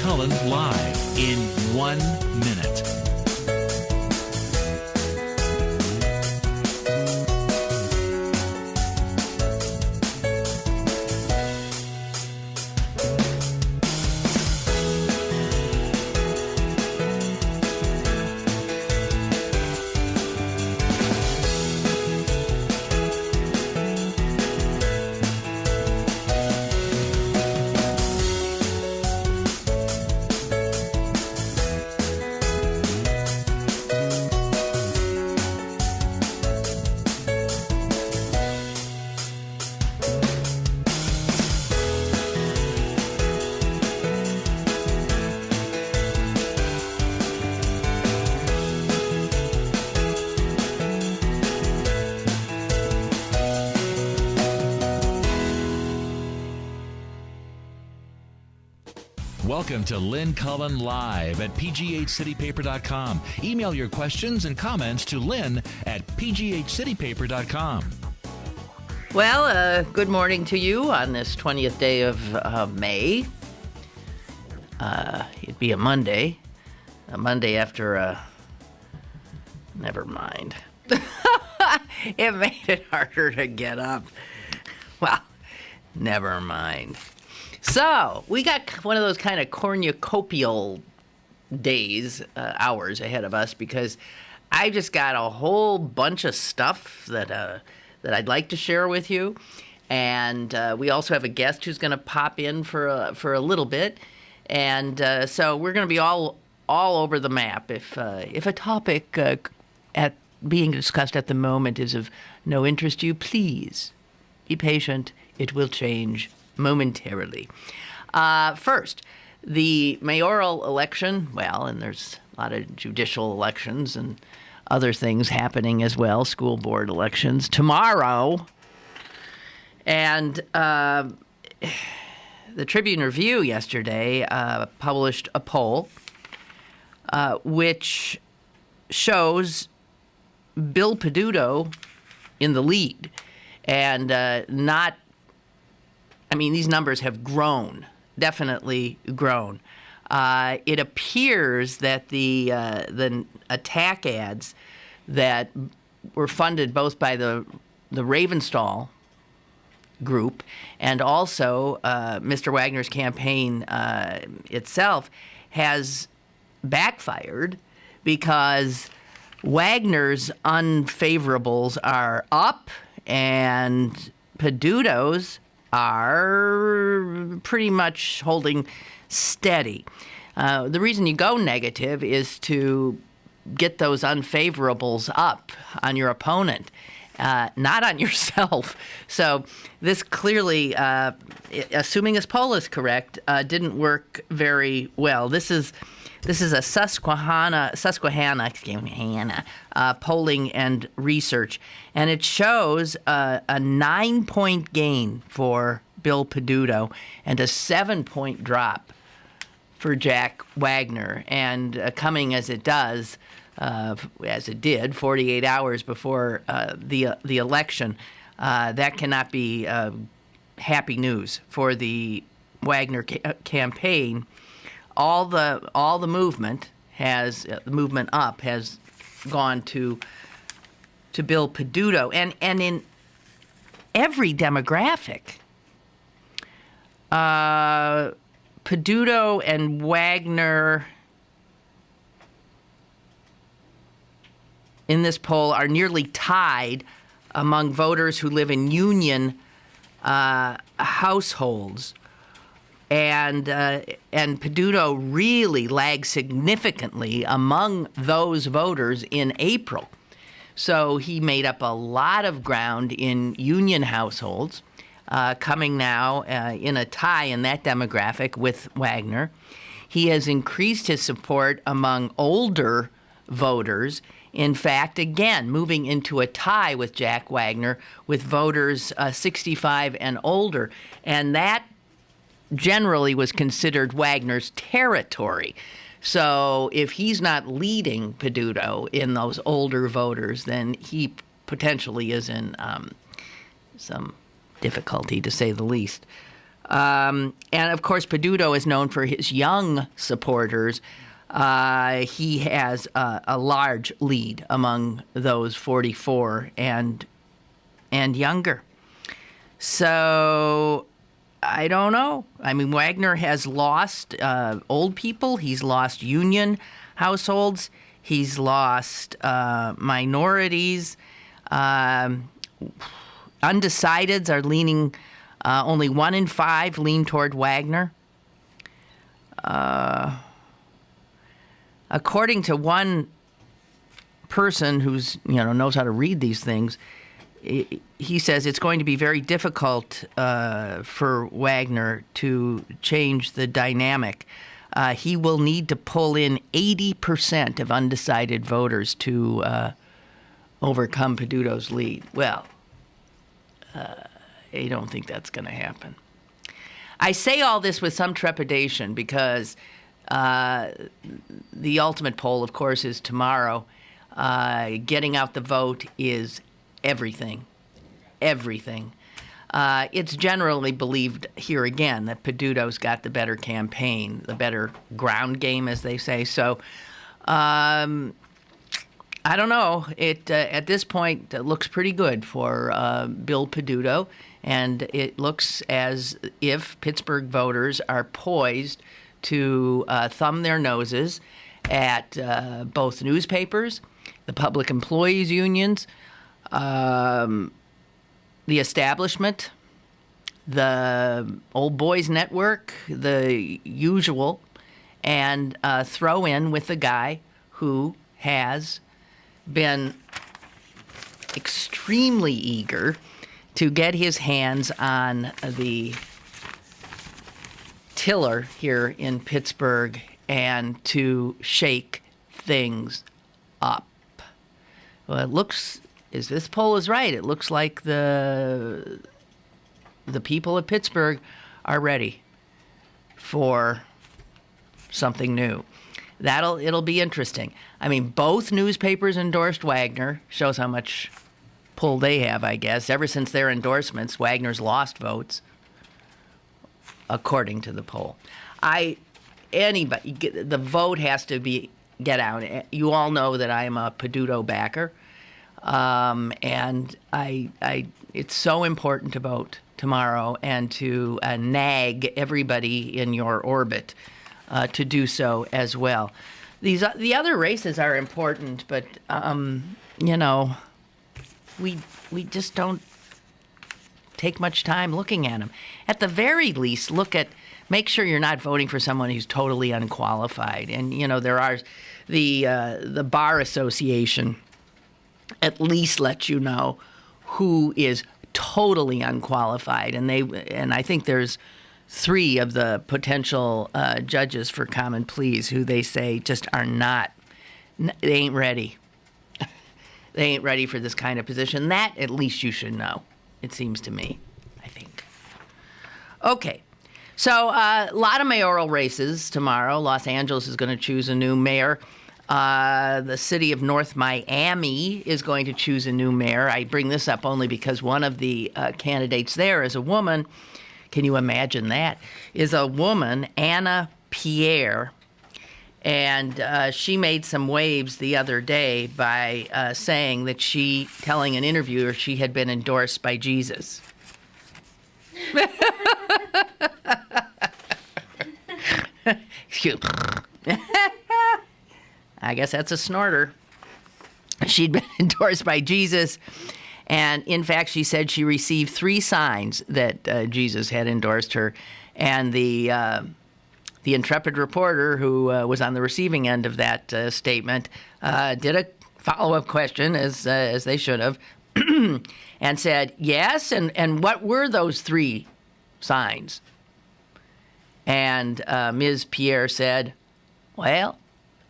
Cullen live in 1 minute. Welcome to Lynn Cullen Live at pghcitypaper.com. Email your questions and comments to lynn at pghcitypaper.com. Well, good morning to you on this 20th day of May. It'd be a Monday after never mind. It made it harder to get up. Well, never mind. So, we got one of those kind of cornucopial days, hours ahead of us, because I just got a whole bunch of stuff that I'd like to share with you. And we also have a guest who's going to pop in for a little bit. And so we're going to be all over the map. If a topic at being discussed at the moment is of no interest to you, please be patient. It will change momentarily. First, the mayoral election, well, and there's a lot of judicial elections and other things happening as well, school board elections tomorrow. And the Tribune Review yesterday published a poll which shows Bill Peduto in the lead, and these numbers have grown, definitely grown. It appears that the attack ads that were funded both by the Ravenstall group and also Mr. Wagner's campaign itself has backfired, because Wagner's unfavorables are up and Peduto's are pretty much holding steady. The reason you go negative is to get those unfavorables up on your opponent, not on yourself. So this clearly, assuming this poll is correct, didn't work very well. This is a Susquehanna polling and research, and it shows a 9-point gain for Bill Peduto and a 7-point drop for Jack Wagner. And coming as it does, as it did 48 hours before the election, that cannot be happy news for the Wagner campaign. All the movement the movement up has gone to Bill Peduto, and in every demographic, Peduto and Wagner in this poll are nearly tied among voters who live in union households. And Peduto really lagged significantly among those voters in April. So he made up a lot of ground in union households, coming now in a tie in that demographic with Wagner. He has increased his support among older voters. In fact, again, moving into a tie with Jack Wagner with voters 65 and older. And that generally was considered Wagner's territory. So if he's not leading Peduto in those older voters, then he potentially is in some difficulty, to say the least. And, of course, Peduto is known for his young supporters. He has a large lead among those 44 and younger. So I don't know. I mean, Wagner has lost old people. He's lost union households. He's lost minorities. Undecideds are leaning, only 1 in 5 lean toward Wagner. According to one person who's, knows how to read these things, he says it's going to be very difficult for Wagner to change the dynamic. He will need to pull in 80% of undecided voters to overcome Peduto's lead. Well, I don't think that's going to happen. I say all this with some trepidation because the ultimate poll, of course, is tomorrow. Getting out the vote is everything. Everything. It's generally believed here again that Peduto's got the better campaign, the better ground game, as they say. So I don't know. It at this point, it looks pretty good for Bill Peduto, and it looks as if Pittsburgh voters are poised to thumb their noses at both newspapers, the public employees unions, the establishment, the old boys network, the usual, and throw in with the guy who has been extremely eager to get his hands on the tiller here in Pittsburgh and to shake things up. Well, it looks, as this poll is right, it looks like the people of Pittsburgh are ready for something new. It'll be interesting. I mean, both newspapers endorsed Wagner. Shows how much pull they have, I guess. Ever since their endorsements, Wagner's lost votes, according to the poll. The vote has to get out. You all know that I am a Peduto backer, and it's so important to vote tomorrow and to nag everybody in your orbit to do so as well. The other races are important, but we just don't take much time looking at them. At the very least, make sure you're not voting for someone who's totally unqualified. And there are the Bar Association at least lets you know who is totally unqualified, and I think there's 3 of the potential judges for common pleas who they say just are not. They ain't ready. They ain't ready for this kind of position. That at least you should know. It seems to me, I think. Okay. So a lot of mayoral races tomorrow. Los Angeles is going to choose a new mayor. The city of North Miami is going to choose a new mayor. I bring this up only because one of the candidates there is a woman. Can you imagine that? Is a woman, Anna Pierre. And she made some waves the other day by saying that telling an interviewer she had been endorsed by Jesus. Excuse me. I guess that's a snorter. She'd been endorsed by Jesus. And in fact, she said she received 3 signs that Jesus had endorsed her. And the intrepid reporter who was on the receiving end of that statement did a follow-up question, as they should have, and said, yes, and what were those 3 signs? And Ms. Pierre said, well,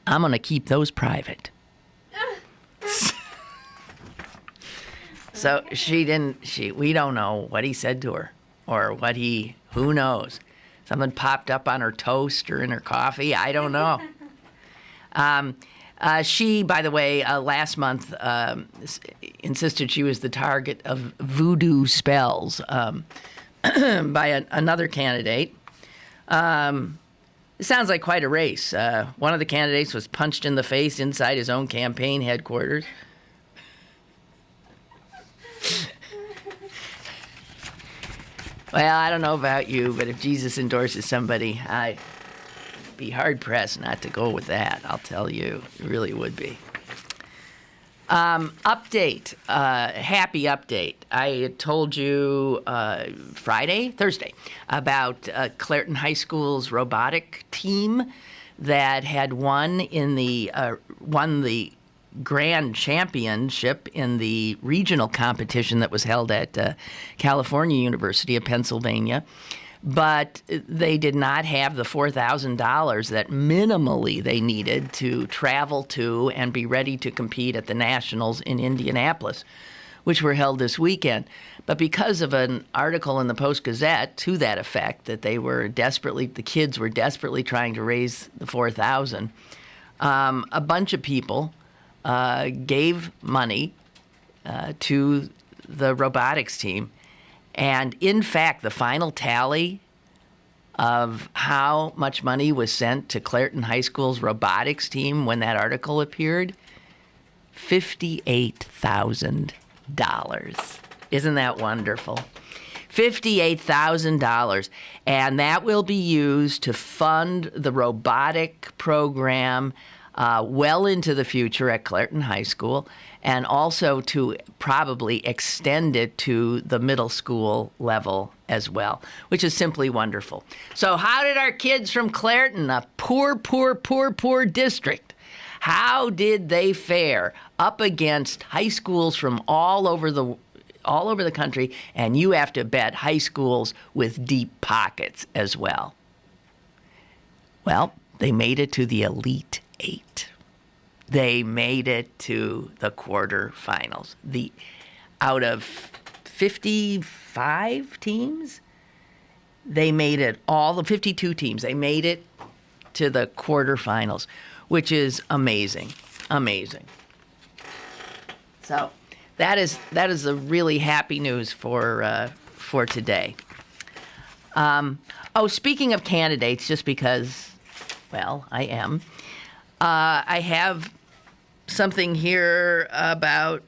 I'm going to keep those private. So we don't know what he said to her or who knows. Something popped up on her toast or in her coffee. I don't know. She, by the way, last month insisted she was the target of voodoo spells. by another candidate. It sounds like quite a race. One of the candidates was punched in the face inside his own campaign headquarters. Well, I don't know about you, but if Jesus endorses somebody, I'd be hard-pressed not to go with that, I'll tell you. It really would be. Update, happy update. I had told you Thursday, about Clairton High School's robotic team that had won the grand championship in the regional competition that was held at California University of Pennsylvania. But they did not have the $4,000 that minimally they needed to travel to and be ready to compete at the Nationals in Indianapolis, which were held this weekend. But because of an article in the Post-Gazette to that effect, that the kids were desperately trying to raise the $4,000, a bunch of people gave money to the robotics team. And in fact, the final tally of how much money was sent to Clairton High School's robotics team when that article appeared, $58,000. Isn't that wonderful? $58,000. And that will be used to fund the robotic program well into the future at Clairton High School, and also to probably extend it to the middle school level as well, which is simply wonderful. So how did our kids from Clairton, a poor district, how did they fare up against high schools from all over the country? And you have to bet high schools with deep pockets as well. Well, they made it to the Elite Eight. They made it to the quarterfinals. Out of 55 teams, they made it, all the 52 teams, they made it to the quarterfinals, which is amazing. Amazing. So that is a really happy news for today. Speaking of candidates, just because, well, I am, I have something here about,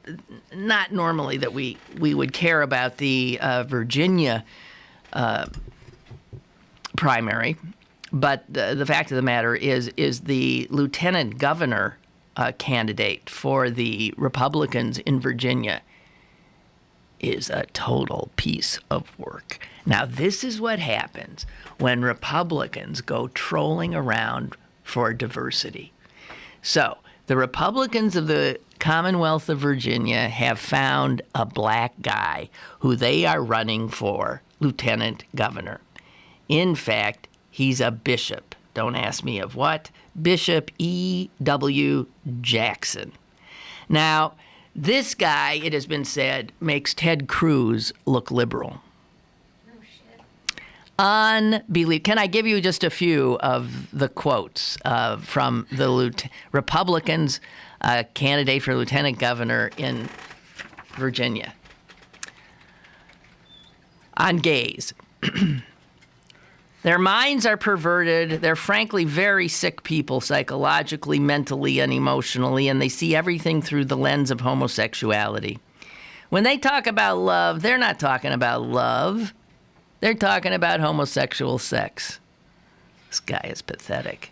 not normally that we would care about the Virginia primary, but the fact of the matter is the lieutenant governor candidate for the Republicans in Virginia is a total piece of work. Now, this is what happens when Republicans go trolling around for diversity. So, the Republicans of the Commonwealth of Virginia have found a black guy who they are running for lieutenant governor. In fact, he's a bishop. Don't ask me of what. Bishop E.W. Jackson. Now, this guy, it has been said, makes Ted Cruz look liberal. Unbelievable. Can I give you just a few of the quotes from the Republicans' candidate for lieutenant governor in Virginia? On gays. Their minds are perverted. They're frankly very sick people psychologically, mentally, and emotionally, and they see everything through the lens of homosexuality. When they talk about love, they're not talking about love. They're talking about homosexual sex. This guy is pathetic.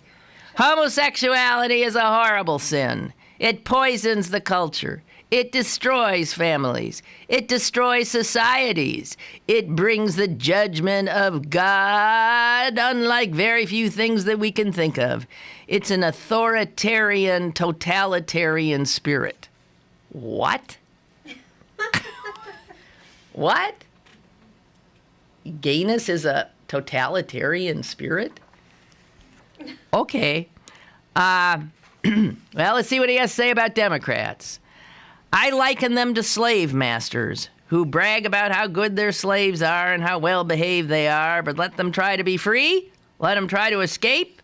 Homosexuality is a horrible sin. It poisons the culture. It destroys families. It destroys societies. It brings the judgment of God, unlike very few things that we can think of. It's an authoritarian, totalitarian spirit. What? What? Gayness is a totalitarian spirit? Okay. Well, let's see what he has to say about Democrats. I liken them to slave masters who brag about how good their slaves are and how well behaved they are, but let them try to be free, let them try to escape,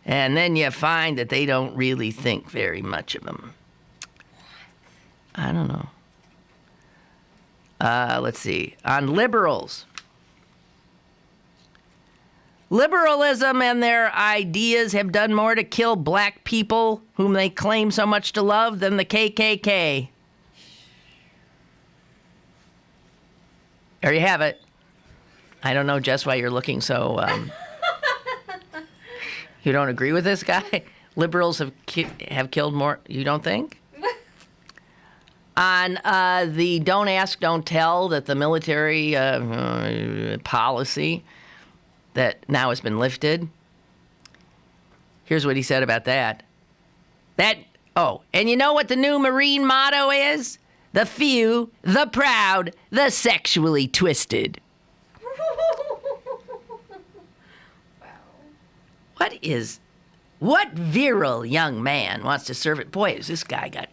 and then you find that they don't really think very much of them. I don't know. Let's see. On liberals. Liberalism and their ideas have done more to kill black people, whom they claim so much to love, than the KKK. There you have it. I don't know, Jess, why you're looking so... You don't agree with this guy? Liberals have killed more, you don't think? On the don't ask, don't tell, that the military policy that now has been lifted. Here's what he said about that. And you know what the new Marine motto is? The few, the proud, the sexually twisted. Wow. What virile young man wants to serve it? Boy, has this guy got...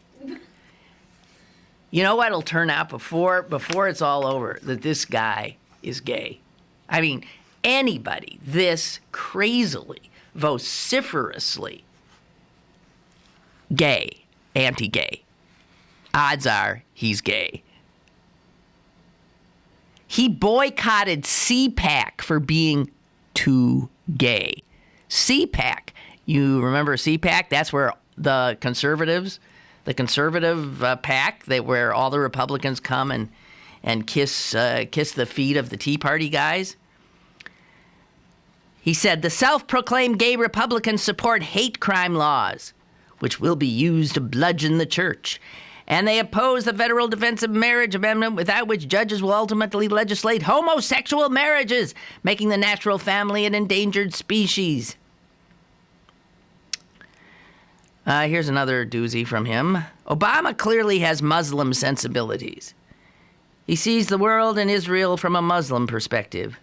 You know what'll turn out before it's all over? That this guy is gay. I mean, anybody this crazily, vociferously gay, anti-gay, odds are he's gay. He boycotted CPAC for being too gay. CPAC, you remember CPAC? That's where the conservative PAC, where all the Republicans come and kiss the feet of the Tea Party guys. He said the self-proclaimed gay Republicans support hate crime laws, which will be used to bludgeon the church. And they oppose the Federal Defense of Marriage Amendment, without which judges will ultimately legislate homosexual marriages, making the natural family an endangered species. Here's another doozy from him. Obama clearly has Muslim sensibilities. He sees the world and Israel from a Muslim perspective.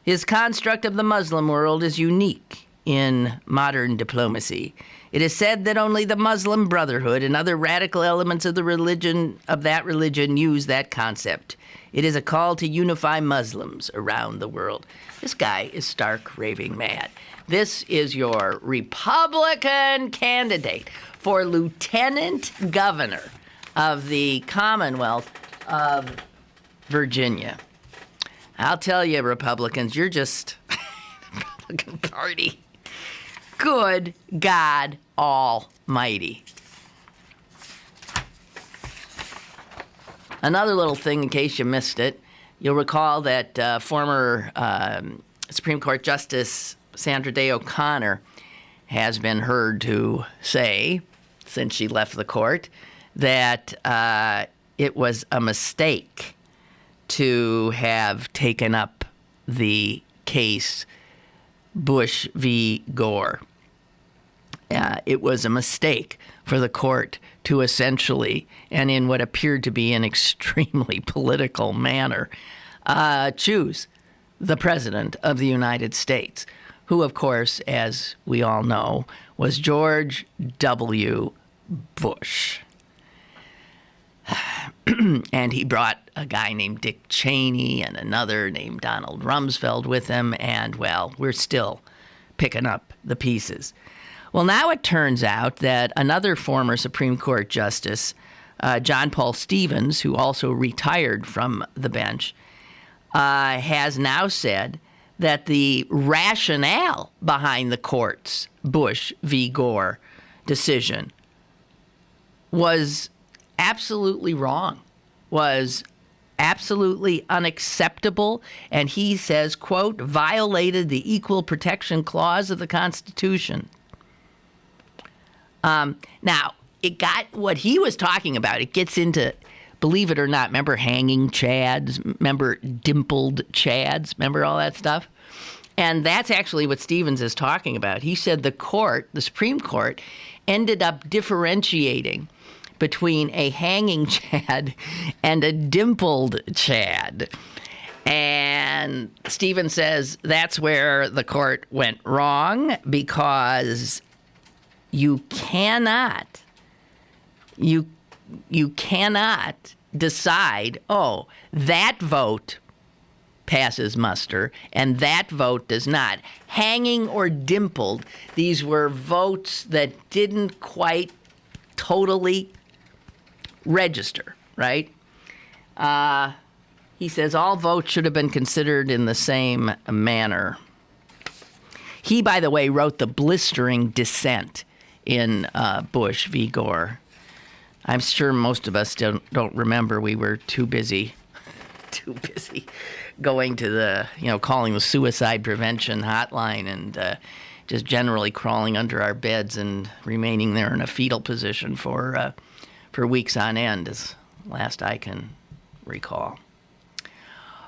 His construct of the Muslim world is unique in modern diplomacy. It is said that only the Muslim Brotherhood and other radical elements of that religion use that concept. It is a call to unify Muslims around the world. This guy is stark raving mad. This is your Republican candidate for lieutenant governor of the Commonwealth of Virginia. I'll tell you, Republicans, you're just the Republican Party. Good God Almighty. Another little thing, in case you missed it, you'll recall that former Supreme Court Justice Sandra Day O'Connor has been heard to say, since she left the court, that it was a mistake to have taken up the case Bush v. Gore. It was a mistake for the court to essentially, and in what appeared to be an extremely political manner, choose the President of the United States, who, of course, as we all know, was George W. Bush. And he brought a guy named Dick Cheney and another named Donald Rumsfeld with him, and, well, we're still picking up the pieces. Well, now it turns out that another former Supreme Court Justice, John Paul Stevens, who also retired from the bench, has now said that the rationale behind the court's Bush v. Gore decision was absolutely wrong, was absolutely unacceptable, and he says, quote, violated the Equal Protection Clause of the Constitution. Now, it got what he was talking about. It gets into, believe it or not, remember hanging chads? Remember dimpled chads? Remember all that stuff? And that's actually what Stevens is talking about. He said the Supreme Court, ended up differentiating between a hanging chad and a dimpled chad. And Stevens says that's where the court went wrong, because you cannot decide, oh, that vote passes muster and that vote does not. Hanging or dimpled, these were votes that didn't quite totally register, right? He says all votes should have been considered in the same manner. He, by the way, wrote the blistering dissent in Bush v. Gore. I'm sure most of us don't remember. We were too busy going to the, calling the suicide prevention hotline and just generally crawling under our beds and remaining there in a fetal position for weeks on end, as last I can recall.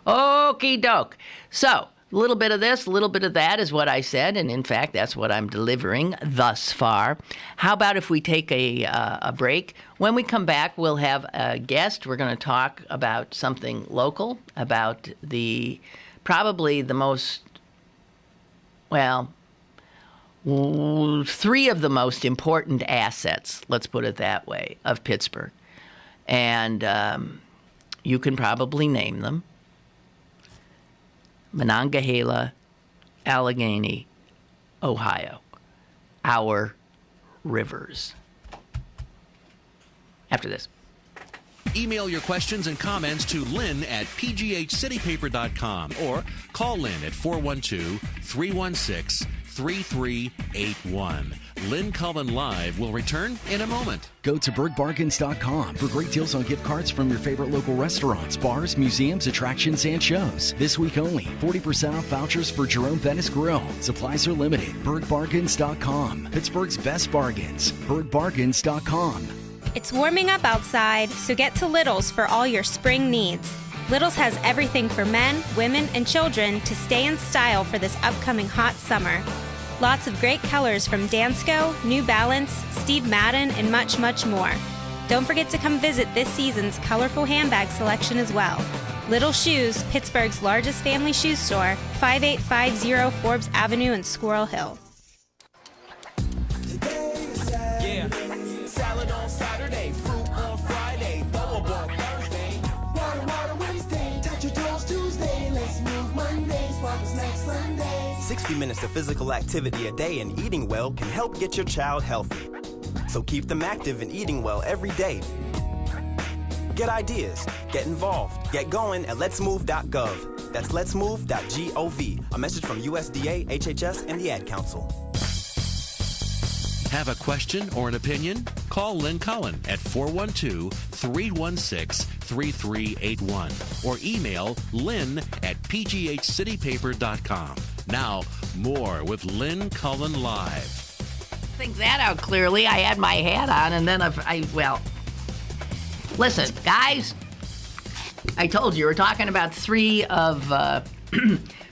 Okie doke. So, a little bit of this, a little bit of that is what I said, and in fact, that's what I'm delivering thus far. How about if we take a break? When we come back, we'll have a guest. We're going to talk about something local, about probably the most, three of the most important assets, let's put it that way, of Pittsburgh. And you can probably name them. Monongahela, Allegheny, Ohio. Our rivers. After this. Email your questions and comments to Lynn at pghcitypaper.com or call Lynn at 412-316-3381. Lynn Cullen Live will return in a moment. Go to bergbargains.com for great deals on gift cards from your favorite local restaurants, bars, museums, attractions, and shows. This week only, 40% off vouchers for Jerome Venice Grill. Supplies are limited. bergbargains.com. Pittsburgh's best bargains. bergbargains.com. It's warming up outside, so get to Little's for all your spring needs. Little's has everything for men, women, and children to stay in style for this upcoming hot summer. Lots of great colors from Dansko, New Balance, Steve Madden, and much, much more. Don't forget to come visit this season's colorful handbag selection as well. Little Shoes, Pittsburgh's largest family shoe store, 5850 Forbes Avenue in Squirrel Hill. Yeah. Salad on Saturday, fruit on Friday, double ball Thursday. Water Wednesday, touch your toes Tuesday. Let's move Monday, sparkles next Sunday. 60 minutes of physical activity a day and eating well can help get your child healthy. So keep them active and eating well every day. Get ideas, get involved, get going at letsmove.gov. That's letsmove.gov. A message from USDA, HHS, and the Ad Council. Have a question or an opinion? Call Lynn Cullen at 412-316-3381 or email Lynn at pghcitypaper.com. Now, more with Lynn Cullen Live. Think that out clearly. I had my hat on, and then listen, guys, I told you, we're talking about three of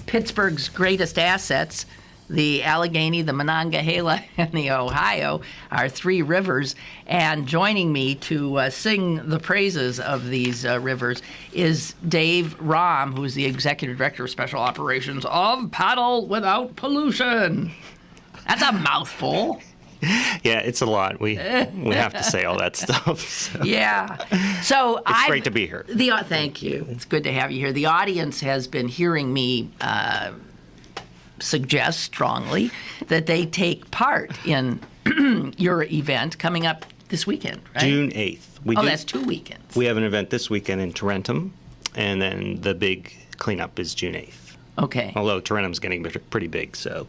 Pittsburgh's greatest assets. The Allegheny, the Monongahela, and the Ohio are three rivers. And joining me to sing the praises of these rivers is Dave Rohm, who's the Executive Director of Special Operations of Paddle Without Pollution. That's a mouthful. Yeah, it's a lot. We have to say all that stuff. So. Yeah. So it's great to be here. Thank you. It's good to have you here. The audience has been hearing me suggest strongly that they take part in your event coming up this weekend, right? June 8th. That's 2 weekends. We have an event this weekend in Tarentum, and then the big cleanup is June 8th. Okay. Although Tarentum's getting pretty big, so.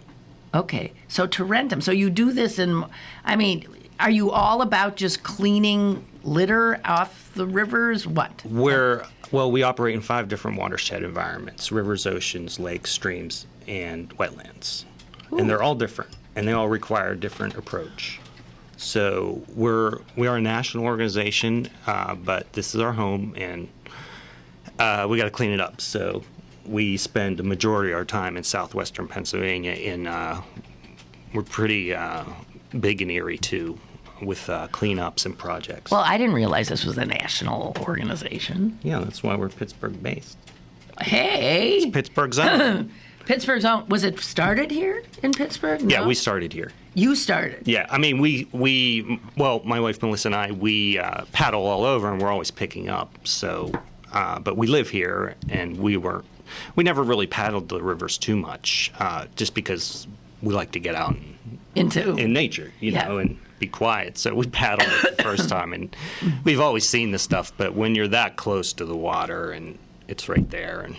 Okay. So Tarentum. So you do this are you all about just cleaning litter off the rivers? What? We operate in 5 different watershed environments: rivers, oceans, lakes, streams, and wetlands. Ooh. And they're all different, and they all require a different approach. So we are a national organization, but this is our home, and we got to clean it up. So we spend the majority of our time in southwestern Pennsylvania. We're pretty big in Erie too, with cleanups and projects. Well, I didn't realize this was a national organization. Yeah, that's why we're Pittsburgh based. Hey, it's Pittsburgh's own. Pittsburgh's own. Was it started here in Pittsburgh? No? Yeah, we started here. You started? Yeah, I mean, my wife Melissa and I, we paddle all over, and we're always picking up. So, but we live here, and we never really paddled the rivers too much, just because we like to get out in nature, you know, and be quiet. So we paddled it the first time, and we've always seen this stuff. But when you're that close to the water, and it's right there, and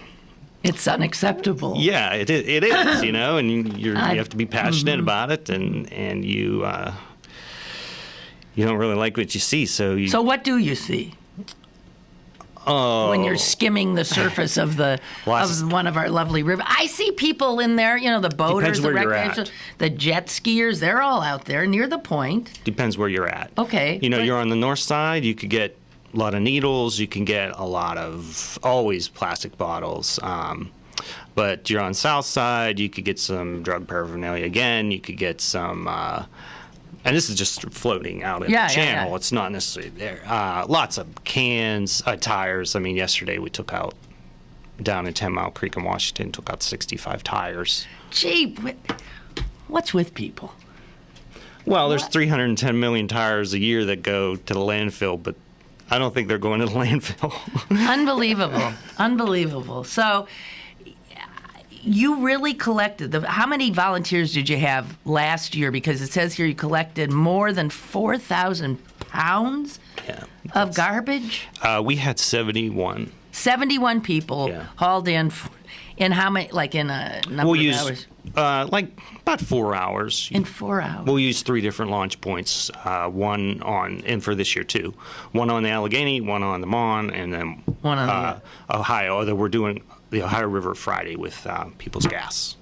It's unacceptable. Yeah, it is, you know, and you have to be passionate about it, and you don't really like what you see, so you. So what do you see? Oh. When you're skimming the surface of one of our lovely rivers, I see people in there. You know, the boaters, the recreational, the jet skiers. They're all out there near the point. Depends where you're at. Okay. You know, you're on the north side. You could get a lot of needles. You can get a lot of always plastic bottles. But you're on south side. You could get some drug paraphernalia again. You could get some. And this is just floating out in the channel. Yeah. It's not necessarily there. Lots of cans, tires. I mean, yesterday we took out, down in 10 Mile Creek in Washington, took out 65 tires. Gee, what's with people? Well, there's 310 million tires a year that go to the landfill, but I don't think they're going to the landfill. Unbelievable. Unbelievable. So you really collected how many volunteers did you have last year? Because it says here you collected more than 4,000 pounds of garbage. We had 71. 71 people hauled in how many? Like in a number of hours? Like about 4 hours. In 4 hours. We'll use 3 different launch points. One on, and for this year too, one on the Allegheny, one on the Mon, and then one on Ohio. Although we're doing the Ohio River Friday with People's Gas.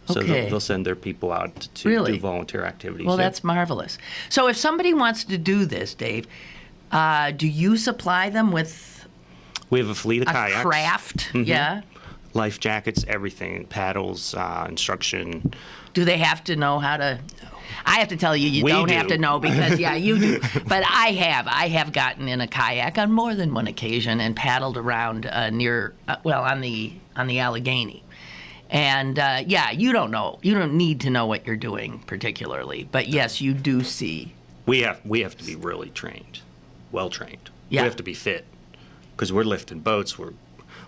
So they'll send their people out to do volunteer activities. Well, that's marvelous. So if somebody wants to do this, Dave, do you supply them with We have a fleet of kayaks. Craft, Life jackets, everything, paddles, instruction. Do they have to know how to? I have to tell you, you don't have to know because, you do. But I have gotten in a kayak on more than one occasion and paddled around on the Allegheny. And, you don't know. You don't need to know what you're doing particularly. But, yes, you do see. We have to be really trained, well-trained. Yeah. We have to be fit because we're lifting boats. We're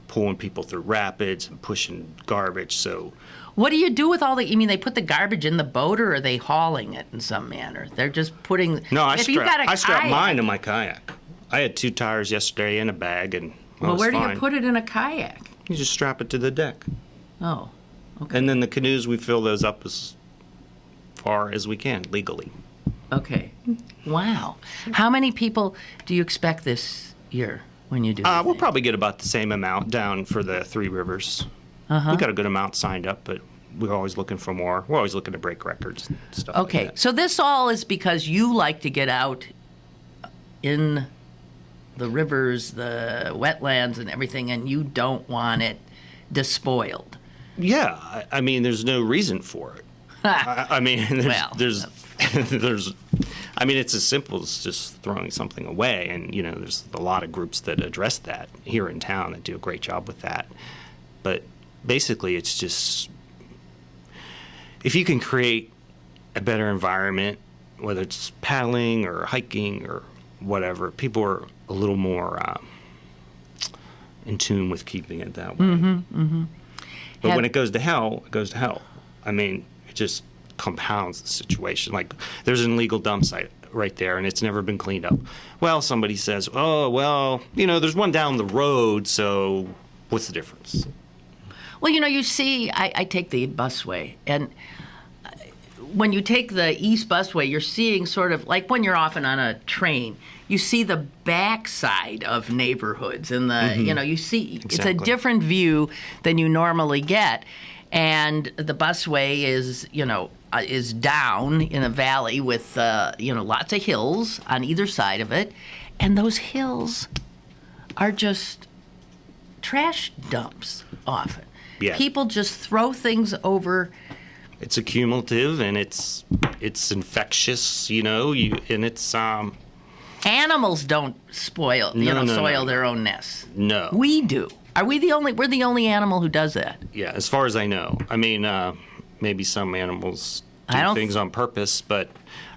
pulling people through rapids and pushing garbage, so... What do you do with all the? You mean they put the garbage in the boat, or are they hauling it in some manner? They're just putting. No, I strapped mine in my kayak. I had 2 tires yesterday in a bag, and where do you put it in a kayak? You just strap it to the deck. Oh, okay. And then the canoes, we fill those up as far as we can legally. Okay. Wow. How many people do you expect this year when you do? We'll probably get about the same amount down for the 3 rivers. We got a good amount signed up, but we're always looking for more. We're always looking to break records and stuff like that. So this all is because you like to get out in the rivers, the wetlands, and everything, and you don't want it despoiled. Yeah, I mean, there's no reason for it. I mean, there's I mean, it's as simple as just throwing something away, and there's a lot of groups that address that here in town that do a great job with that, but. Basically, it's just if you can create a better environment, whether it's paddling or hiking or whatever, people are a little more in tune with keeping it that way. But when it goes to hell, it goes to hell. I mean, it just compounds the situation. Like, there's an illegal dump site right there, and it's never been cleaned up. Well, somebody says, oh, well, there's one down the road, so what's the difference? Well, you see, I take the busway, and when you take the east busway, you're seeing sort of like when you're often on a train, you see the backside of neighborhoods, and you see It's a different view than you normally get, and the busway is down in a valley with lots of hills on either side of it, and those hills are just trash dumps often. Yeah. People just throw things over. It's accumulative and it's infectious, and it's Animals don't soil their own nests. No. We do. We're the only animal who does that? Yeah, as far as I know. I mean, maybe some animals do things on purpose, but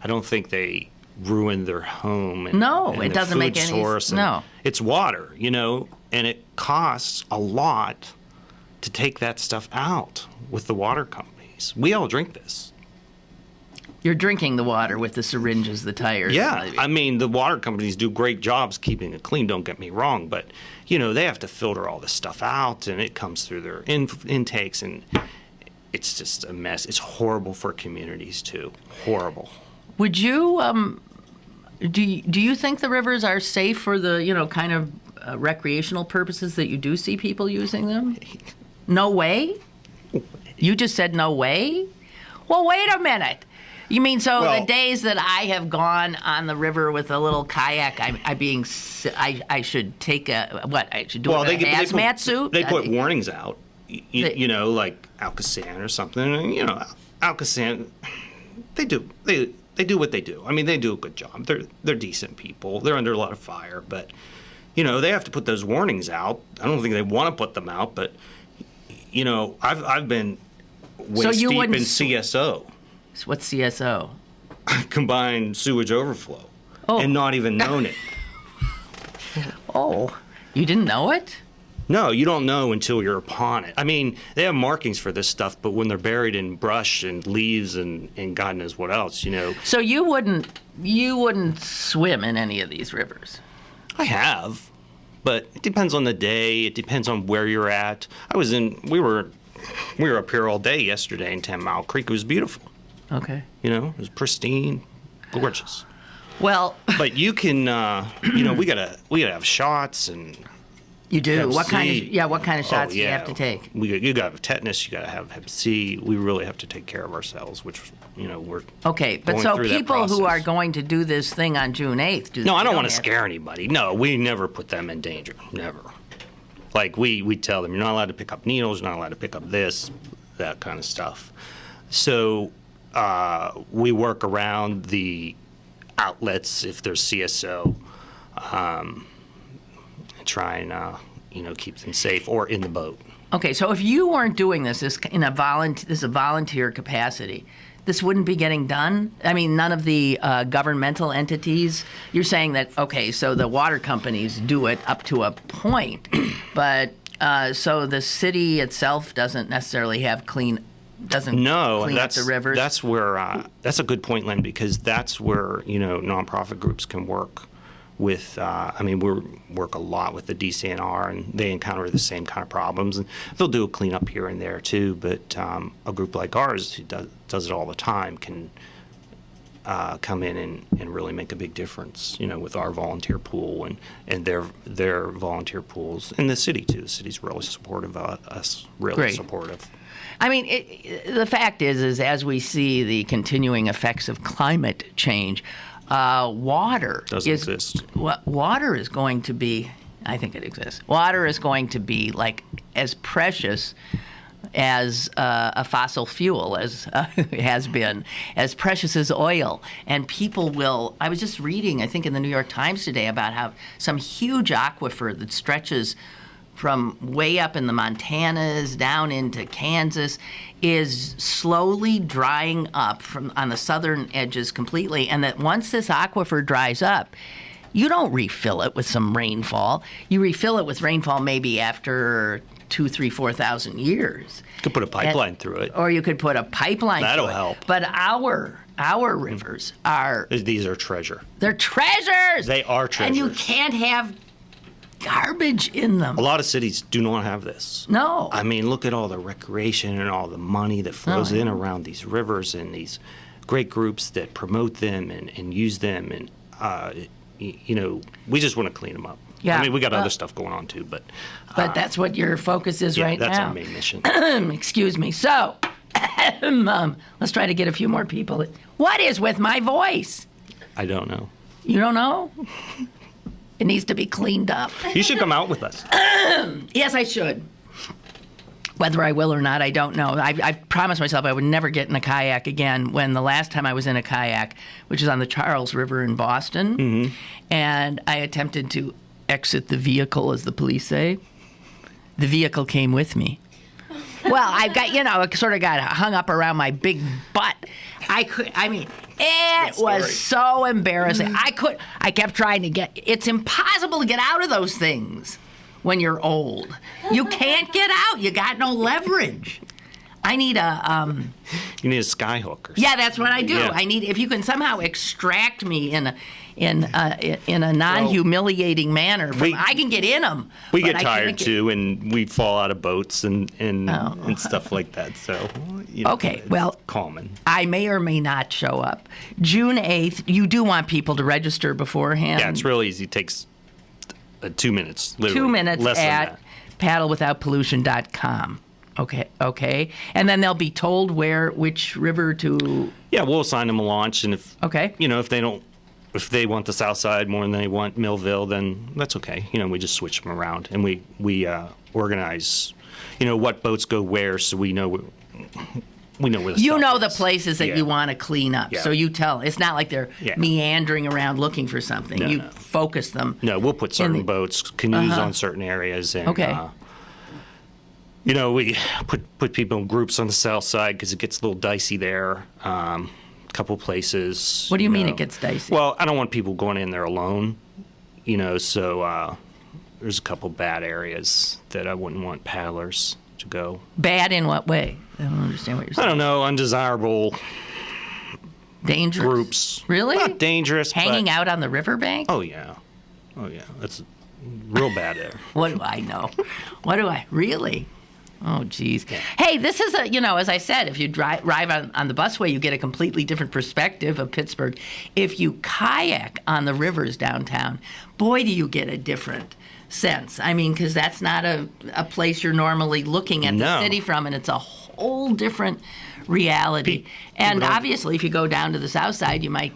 I don't think they ruin their home and it doesn't make any sense. No. It's water, and it costs a lot to take that stuff out with the water companies. We all drink this. You're drinking the water with the syringes, the tires. Yeah, I mean, the water companies do great jobs keeping it clean, don't get me wrong, but, they have to filter all this stuff out, and it comes through their intakes, and it's just a mess. It's horrible for communities, too. Horrible. Would you, do you think the rivers are safe for the, kind of recreational purposes that you do see people using them? No way? You just said no way? Well, wait a minute. You mean the days that I have gone on the river with a little kayak, I should take I should do a hazmat suit? They put warnings out, like Alcosan or something. And, Alcosan, they do what they do. I mean, they do a good job. They're decent people. They're under a lot of fire, but they have to put those warnings out. I don't think they want to put them out, but I've been waist deep in CSO. What's CSO? Combined sewage overflow. And not even known it. Oh, you didn't know it? No, you don't know until you're upon it. I mean, they have markings for this stuff, but when they're buried in brush and leaves and God knows what else, So you wouldn't swim in any of these rivers? I have, but it depends on the day. It depends on where you're at. We were up here all day yesterday in 10 Mile Creek. It was beautiful. Okay. It was pristine, gorgeous. Well, but you can, we gotta have shots and. You do. What kind of shots do you have to take? You gotta have tetanus. You gotta have Hep C. We really have to take care of ourselves, which we're. Okay, but so people who are going to do this thing on June 8th. No, I don't want to scare anybody. No, we never put them in danger. Never. Like we tell them, you're not allowed to pick up needles. You're not allowed to pick up this, that kind of stuff. So. We work around the outlets if there's CSO, try and keep them safe or in the boat. Okay, so if you weren't doing this in a volunteer capacity, this wouldn't be getting done? I mean, none of the governmental entities? You're saying that, okay, so the water companies do it up to a point, but so the city itself doesn't necessarily have clean up the rivers? That's where that's a good point, Lynn, because that's where nonprofit groups can work with. We work a lot with the DCNR, and they encounter the same kind of problems, and they'll do a cleanup here and there too. But a group like ours, who does it all the time, can come in and really make a big difference. With our volunteer pool and their volunteer pools, and the city too. The city's really supportive of us. Really Great. Supportive. I mean, the fact is as we see the continuing effects of climate change, water doesn't exist. Water is going to be, I think it exists. Water is going to be like as precious as a fossil fuel as has been, as precious as oil. And people will. I was just reading, I think, in the New York Times today about how some huge aquifer that stretches from way up in the Montanas down into Kansas is slowly drying up on the southern edges completely, and that once this aquifer dries up, you don't refill it with some rainfall. You refill it with rainfall maybe after 2,000, 3,000, 4,000 years. You could put a pipeline through it. Or you could put a pipeline That'll through it. help. But our rivers are... These are treasure. They're treasures! They are treasures. And you can't have garbage in them. A lot of cities do not have this. No. I mean, look at all the recreation and all the money that flows in around these rivers and these great groups that promote them and use them. And, we just want to clean them up. Yeah. I mean, we got other stuff going on, too. But that's what your focus is right now. Yeah, that's our main mission. Excuse me. So, let's try to get a few more people. What is with my voice? I don't know. You don't know? It needs to be cleaned up. You should come out with us. Yes, I should. Whether I will or not, I don't know. I promised myself I would never get in a kayak again when the last time I was in a kayak, which is on the Charles River in Boston, and I attempted to exit the vehicle, as the police say. The vehicle came with me. Well, it sort of got hung up around my big butt. It was so embarrassing. I kept trying to it's impossible to get out of those things when you're old. You can't get out. You got no leverage. I need a. You need a sky hook or something. Yeah, that's what I do. Yeah. I need if you can somehow extract me in a non-humiliating manner. I can get in them. We get tired too, and we fall out of boats and stuff like that. So, Okay, well, common. I may or may not show up. June 8th. You do want people to register beforehand. Yeah, it's real easy. It takes 2 minutes. Literally. 2 minutes Less than at that. paddlewithoutpollution.com. Okay. And then they'll be told which river to. Yeah, we'll assign them a launch, and if if they want the south side more than they want Millville, then that's okay. We just switch them around, and we organize, what boats go where, so we know where the stuff the is. places that you want to clean up. Yeah. So you tell. It's not like they're meandering around looking for something. No. Focus them. No, we'll put certain boats, canoes on certain areas, and we put people in groups on the south side because it gets a little dicey there. A couple places. What do you mean it gets dicey? Well, I don't want people going in there alone. So there's a couple bad areas that I wouldn't want paddlers to go. Bad in what way? I don't understand what you're saying. I don't know, undesirable dangerous groups. Really? Not dangerous. Hanging out on the riverbank? Oh yeah, that's real bad there. What do I know? Really? Oh, geez. Yeah. Hey, this is as I said, if you drive on the busway, you get a completely different perspective of Pittsburgh. If you kayak on the rivers downtown, boy, do you get a different sense. I mean, because that's not a place you're normally looking at the city from, and it's a whole different reality. And obviously, if you go down to the south side, you might,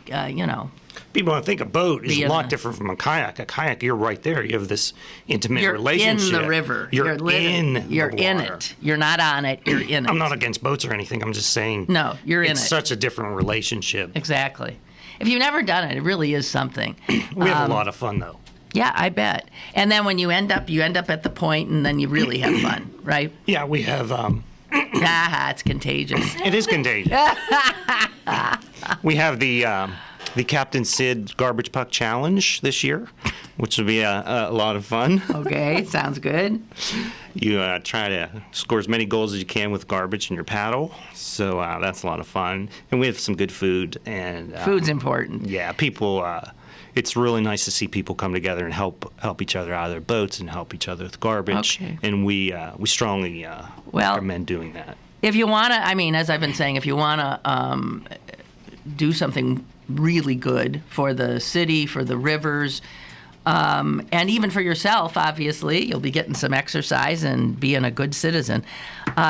People don't think a boat is a lot different from a kayak. A kayak, you're right there. You have this intimate relationship. You're in the river. You're in it. You're not on it. You're in it. I'm not against boats or anything. I'm just saying. No, you're in it. It's such a different relationship. Exactly. If you've never done it, it really is something. We have a lot of fun, though. Yeah, I bet. And then when you end up at the point, and then you really have fun, right? Yeah, we have. It's contagious. It is contagious. We have the Captain Sid Garbage Puck Challenge this year, which will be a lot of fun. Okay, sounds good. You try to score as many goals as you can with garbage in your paddle, so that's a lot of fun. And we have some good food. And food's important. Yeah, people. It's really nice to see people come together and help each other out of their boats and help each other with garbage. Okay. And we strongly recommend doing that. If you want to, as I've been saying, if you want to do something really good for the city, for the rivers, and even for yourself, obviously, you'll be getting some exercise and being a good citizen.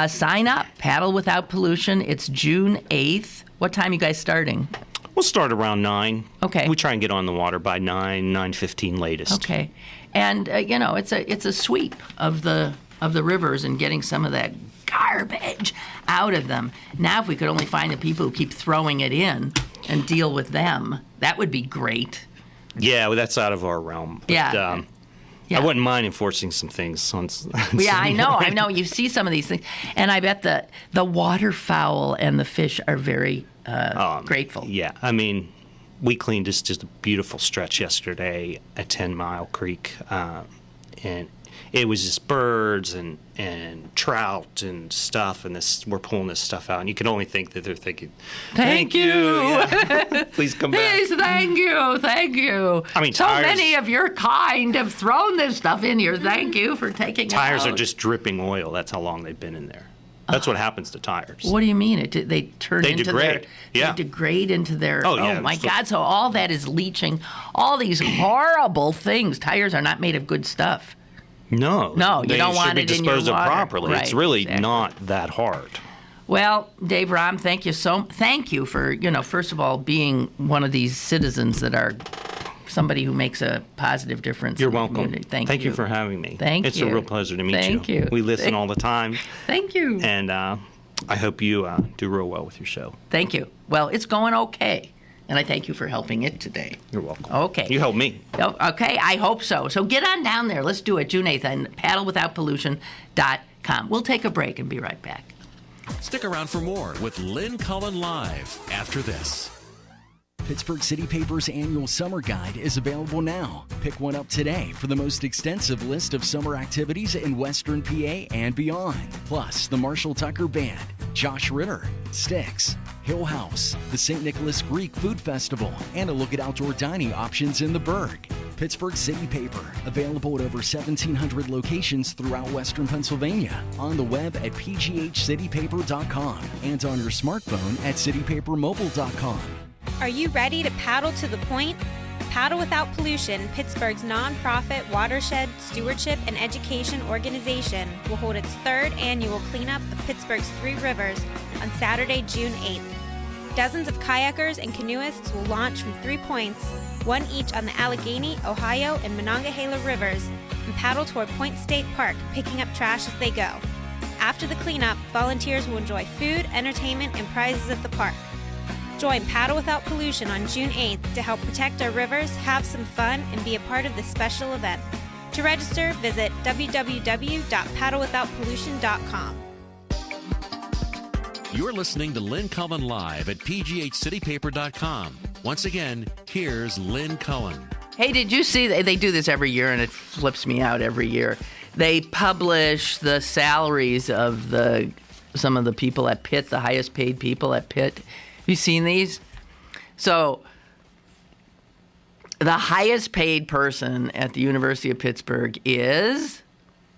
Sign up, Paddle Without Pollution. It's June 8th. What time are you guys starting? We'll start around 9. Okay. We try and get on the water by 9:15 latest. Okay. And it's a sweep of the rivers and getting some of that garbage out of them. Now, if we could only find the people who keep throwing it in and deal with them, that would be great. Yeah, well, that's out of our realm. But, yeah. I wouldn't mind enforcing some things on yeah, I know. You see some of these things, and I bet the waterfowl and the fish are very grateful. Yeah, we cleaned just a beautiful stretch yesterday at 10 Mile Creek, and it was just birds and trout and stuff, and we're pulling this stuff out, and you can only think that they're thinking, thank you. Yeah. Please come back. Please, thank you. So many of your kind have thrown this stuff in here. Thank you for taking it out. Tires are just dripping oil. That's how long they've been in there. That's what happens to tires. What do you mean? They degrade. They degrade into their. Oh, yeah. Oh my God! So all that is leaching. All these horrible things. Tires are not made of good stuff. No, you don't want it in your water. They should be disposed of properly. Right, it's really not that hard. Well, Dave Rohm, thank you for first of all being one of these citizens that are somebody who makes a positive difference. You're in the welcome. Community. Thank you for having me. It's a real pleasure to meet you. Thank you. We listen all the time. Thank you. And I hope you do real well with your show. Thank you. Well, it's going okay. And I thank you for helping it today. You're welcome. Okay. You helped me. Okay, I hope so. So get on down there. Let's do it, June 8th, on paddlewithoutpollution.com. We'll take a break and be right back. Stick around for more with Lynn Cullen Live after this. Pittsburgh City Paper's annual summer guide is available now. Pick one up today for the most extensive list of summer activities in Western PA and beyond. Plus, the Marshall Tucker Band, Josh Ritter, Styx, Hill House, the St. Nicholas Greek Food Festival, and a look at outdoor dining options in the Berg. Pittsburgh City Paper, available at over 1,700 locations throughout Western Pennsylvania. On the web at pghcitypaper.com and on your smartphone at citypapermobile.com. Are you ready to paddle to the point? Paddle Without Pollution, Pittsburgh's nonprofit watershed stewardship and education organization, will hold its third annual cleanup of Pittsburgh's 3 rivers on Saturday, June 8th. Dozens of kayakers and canoeists will launch from 3 points, one each on the Allegheny, Ohio, and Monongahela rivers, and paddle toward Point State Park, picking up trash as they go. After the cleanup, volunteers will enjoy food, entertainment, and prizes at the park. Join Paddle Without Pollution on June 8th to help protect our rivers, have some fun, and be a part of this special event. To register, visit www.paddlewithoutpollution.com. You're listening to Lynn Cullen Live at pghcitypaper.com. Once again, here's Lynn Cullen. Hey, did you see they do this every year, and it flips me out every year. They publish the salaries of some of the people at Pitt, the highest paid people at Pitt. Have you seen these? So the highest paid person at the University of Pittsburgh is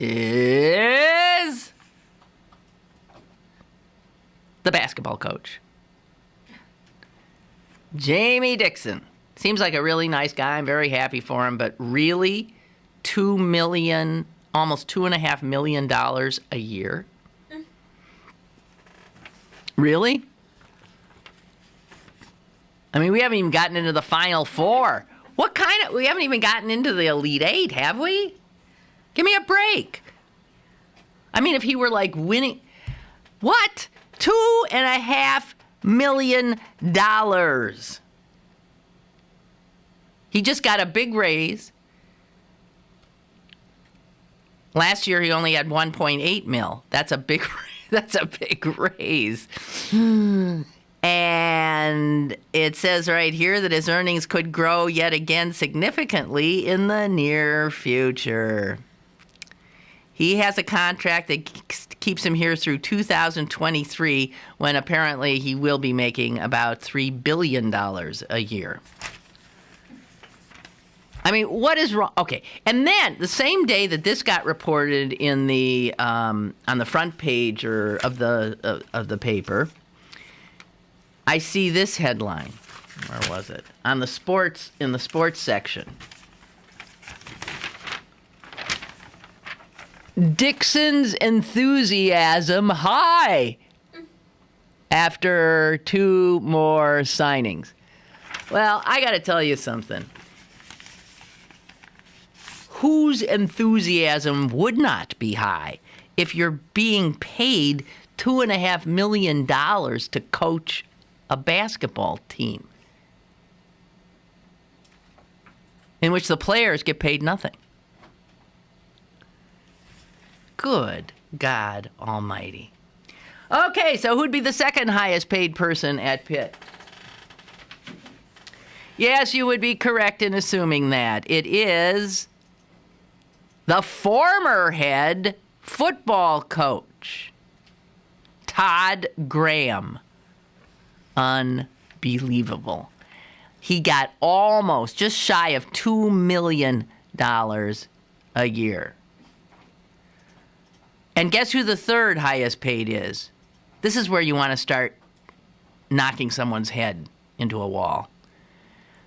the basketball coach. Jamie Dixon. Seems like a really nice guy. I'm very happy for him, but really, $2 million, almost $2.5 million a year? Really? I mean, we haven't even gotten into the Final Four. We haven't even gotten into the Elite Eight, have we? Give me a break. I mean, if he were like winning, what? $2.5 million. He just got a big raise. Last year he only had 1.8 mil. That's a big raise. And it says right here that his earnings could grow yet again significantly in the near future. He has a contract that keeps him here through 2023, when apparently he will be making about $3 billion a year. I mean, what is wrong? Okay, and then the same day that this got reported in the on the front page of the paper, I see this headline. Where was it? In the sports section. Dixon's enthusiasm high after 2 more signings. Well, I got to tell you something. Whose enthusiasm would not be high if you're being paid $2.5 million to coach a basketball team in which the players get paid nothing? Good God Almighty. Okay, so who'd be the second highest paid person at Pitt? Yes, you would be correct in assuming that. It is the former head football coach, Todd Graham. Unbelievable. He got almost just shy of $2 million a year. And guess who the third highest paid is? This is where you want to start knocking someone's head into a wall.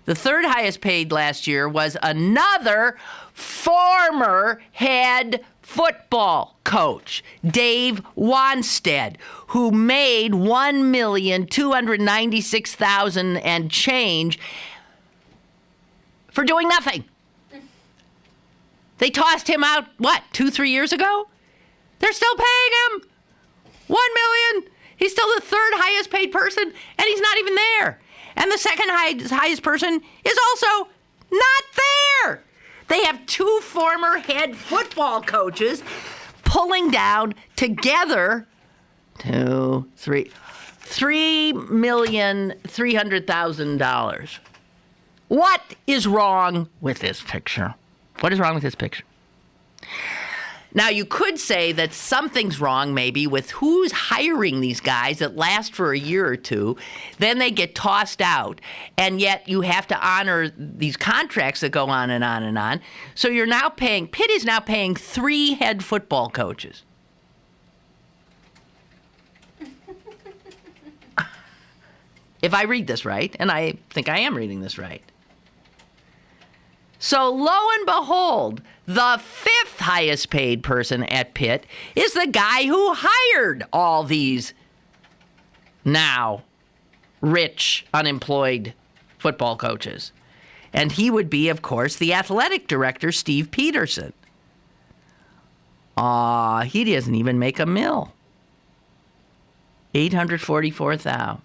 The third highest paid last year was another former head football coach, Dave Wanstead, who made $1,296,000 and change for doing nothing. They tossed him out, 2-3 years ago? They're still paying him $1 million. He's still the third highest paid person, and he's not even there. And the second highest person is also not there. They have 2 former head football coaches pulling down together $3,300,000. What is wrong with this picture? What is wrong with this picture? Now, you could say that something's wrong maybe with who's hiring these guys that last for a year or two. Then they get tossed out. And yet you have to honor these contracts that go on and on and on. So you're now paying, Pitt is now paying 3 head football coaches. If I read this right, and I think I am reading this right. So lo and behold, the 5th highest paid person at Pitt is the guy who hired all these now rich, unemployed football coaches. And he would be, of course, the athletic director, Steve Peterson. He doesn't even make a mill. $844,000.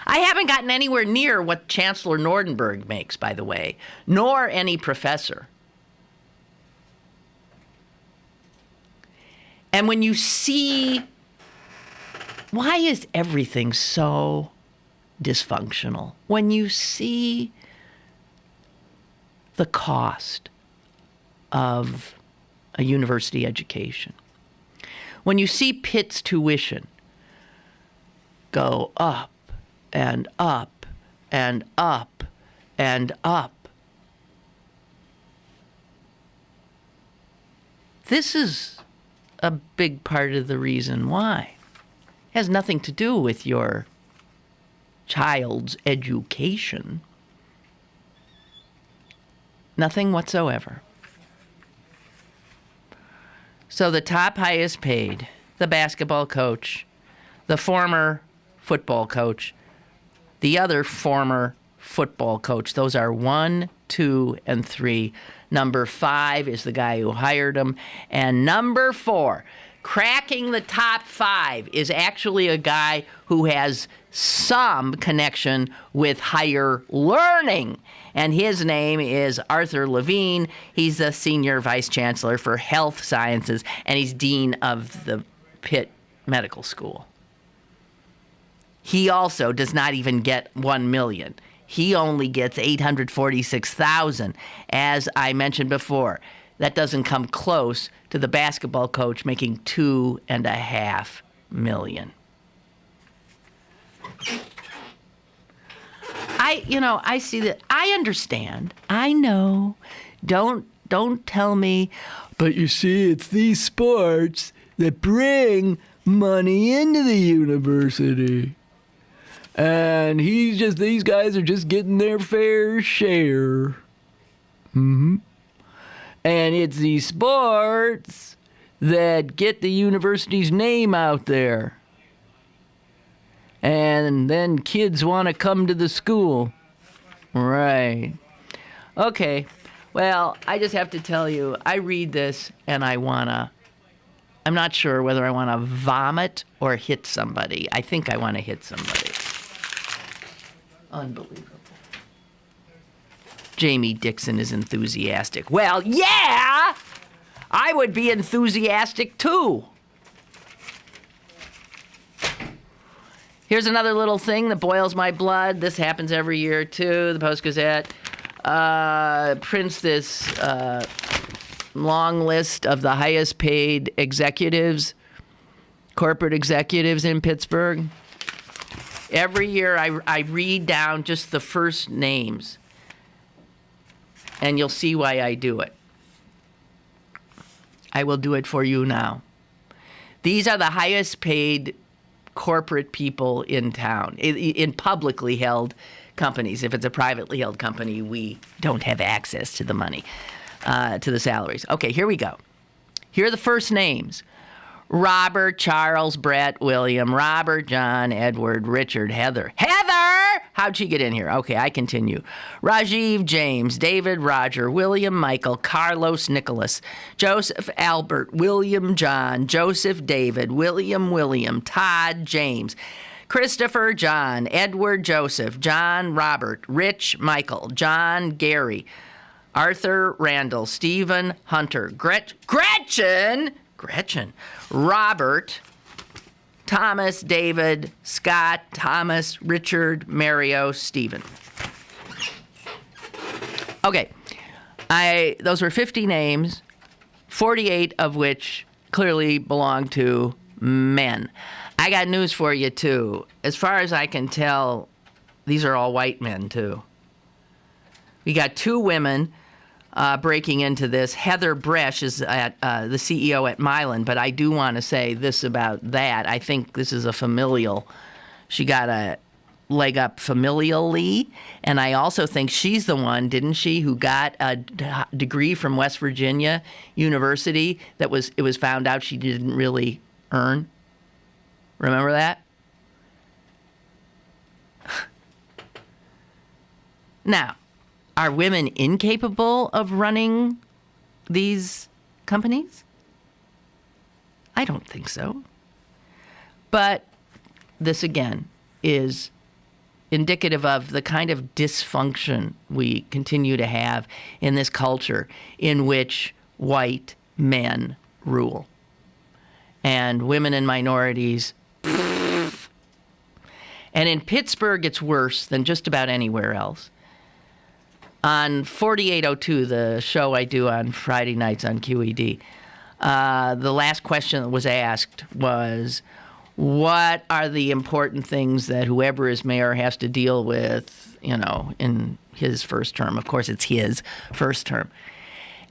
I haven't gotten anywhere near what Chancellor Nordenberg makes, by the way, nor any professor. And when you see, why is everything so dysfunctional? When you see the cost of a university education, when you see Pitt's tuition go up and up and up and up, this is a big part of the reason why. It has nothing to do with your child's education. Nothing whatsoever. So the top highest paid, the basketball coach, the former football coach, the other former football coach. Those are 1, 2, and 3. Number 5 is the guy who hired him. And number 4, cracking the top 5, is actually a guy who has some connection with higher learning. And his name is Arthur Levine. He's the senior vice chancellor for health sciences, and he's dean of the Pitt Medical School. He also does not even get $1 million. He only gets $846,000. As I mentioned before, that doesn't come close to the basketball coach making $2.5 million. I see that. I understand. I know. Don't tell me. But you see, it's these sports that bring money into the university. And these guys are just getting their fair share. And it's these sports that get the university's name out there. And then kids want to come to the school. Right. Okay. Well, I just have to tell you, I read this and I'm not sure whether I want to vomit or hit somebody. I think I want to hit somebody. Unbelievable. Jamie Dixon is enthusiastic. Well, yeah! I would be enthusiastic too. Here's another little thing that boils my blood. This happens every year too. The Post-Gazette prints this long list of the highest paid executives, corporate executives in Pittsburgh. Every year I read down just the first names, and you'll see why I do it. I will do it for you now. These are the highest paid corporate people in town, in publicly held companies. If it's a privately held company, we don't have access to the money, to the salaries. Okay, here we go. Here are the first names. Robert, Charles, Brett, William, Robert, John, Edward, Richard, Heather. Heather! How'd she get in here? Okay, I continue. Rajiv, James, David, Roger, William, Michael, Carlos, Nicholas, Joseph, Albert, William, John, Joseph, David, William, Todd, James, Christopher, John, Edward, Joseph, John, Robert, Rich, Michael, John, Gary, Arthur, Randall, Stephen, Hunter, Gretchen, Robert, Thomas, David, Scott, Thomas, Richard, Mario, Stephen. Okay, those were 50 names 48 of which clearly belong to men. I got news for you, too. As far as I can tell, these are all white men, too. We got 2 women breaking into this. Heather Bresch is at, the CEO at Mylan, but I do want to say this about that. I think this is a familial. She got a leg up familially, and I also think she's the one, didn't she, who got a degree from West Virginia University that it was found out she didn't really earn. Remember that? Now, are women incapable of running these companies? I don't think so. But this, again, is indicative of the kind of dysfunction we continue to have in this culture in which white men rule. And women and minorities. And in Pittsburgh, it's worse than just about anywhere else. On 4802, the show I do on Friday nights on QED, the last question that was asked was, what are the important things that whoever is mayor has to deal with, in his first term? Of course, it's his first term.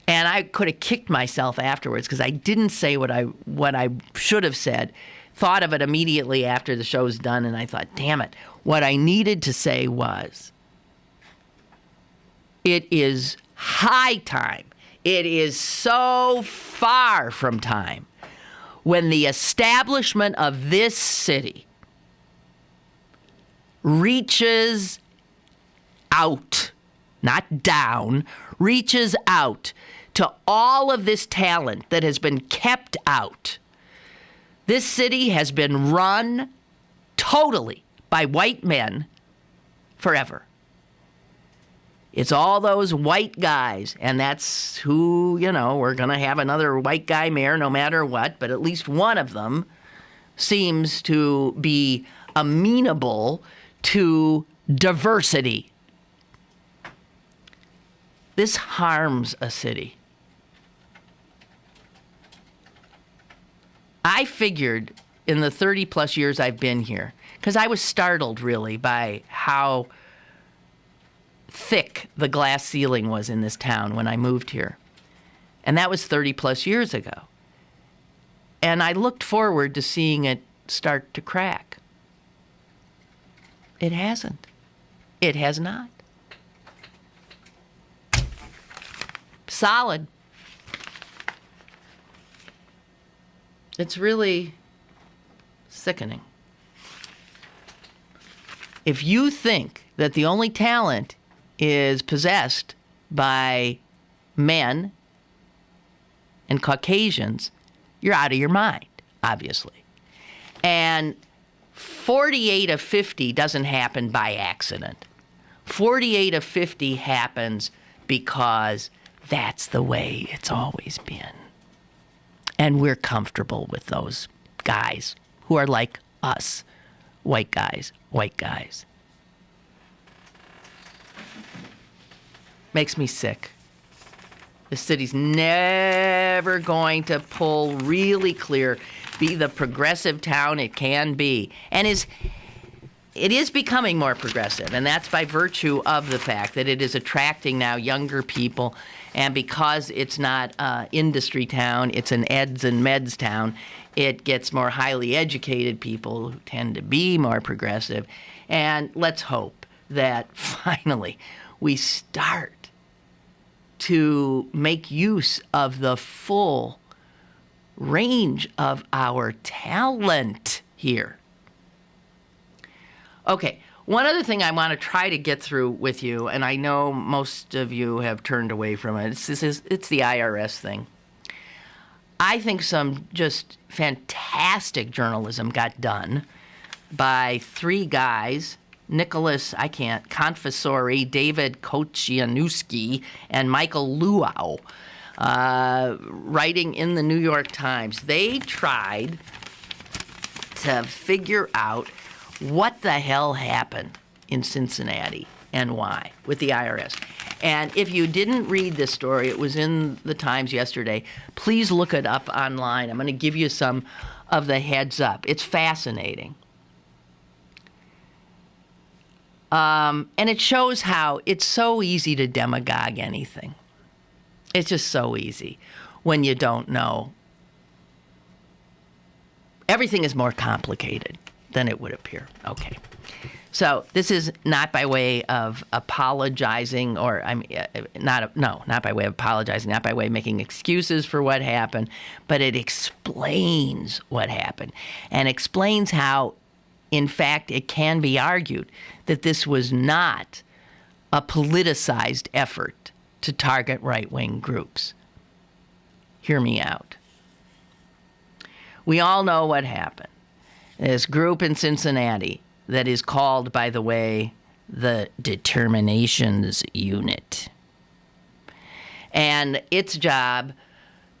And I could have kicked myself afterwards because I didn't say what I should have said. Thought of it immediately after the show's done, and I thought, damn it. What I needed to say was, it is high time. It is so far from time when the establishment of this city reaches out, not down, reaches out to all of this talent that has been kept out. This city has been run totally by white men forever. It's all those white guys, and that's who, we're going to have another white guy mayor no matter what, but at least one of them seems to be amenable to diversity. This harms a city. I figured in the 30-plus years I've been here, because I was startled, really, by how thick the glass ceiling was in this town when I moved here. And that was 30-plus years ago. And I looked forward to seeing it start to crack. It hasn't. It has not. Solid. It's really sickening. If you think that the only talent is possessed by men and Caucasians, you're out of your mind, obviously. And 48 of 50 doesn't happen by accident. 48 of 50 happens because that's the way it's always been. And we're comfortable with those guys who are like us, white guys, white guys. Makes me sick. The city's never going to pull really clear, be the progressive town it can be. And it is becoming more progressive, and that's by virtue of the fact that it is attracting now younger people. And because it's not an industry town, it's an eds and meds town, it gets more highly educated people who tend to be more progressive. And let's hope that finally we start to make use of the full range of our talent here. Okay, one other thing I want to try to get through with you, and I know most of you have turned away from it, it's the IRS thing. I think some just fantastic journalism got done by 3 guys, Nicholas, Confessori, David Kocianowski, and Michael Luau, writing in the New York Times. They tried to figure out what the hell happened in Cincinnati and why with the IRS. And if you didn't read this story, it was in the Times yesterday, please look it up online. I'm going to give you some of the heads up. It's fascinating. And it shows how it's so easy to demagogue anything. It's just so easy when you don't know. Everything is more complicated than it would appear. Okay. So this is not by way of apologizing not by way of apologizing, not by way of making excuses for what happened, but it explains what happened and explains how, in fact, it can be argued that this was not a politicized effort to target right-wing groups. Hear me out. We all know what happened. This group in Cincinnati that is called, by the way, the Determinations Unit. And its job,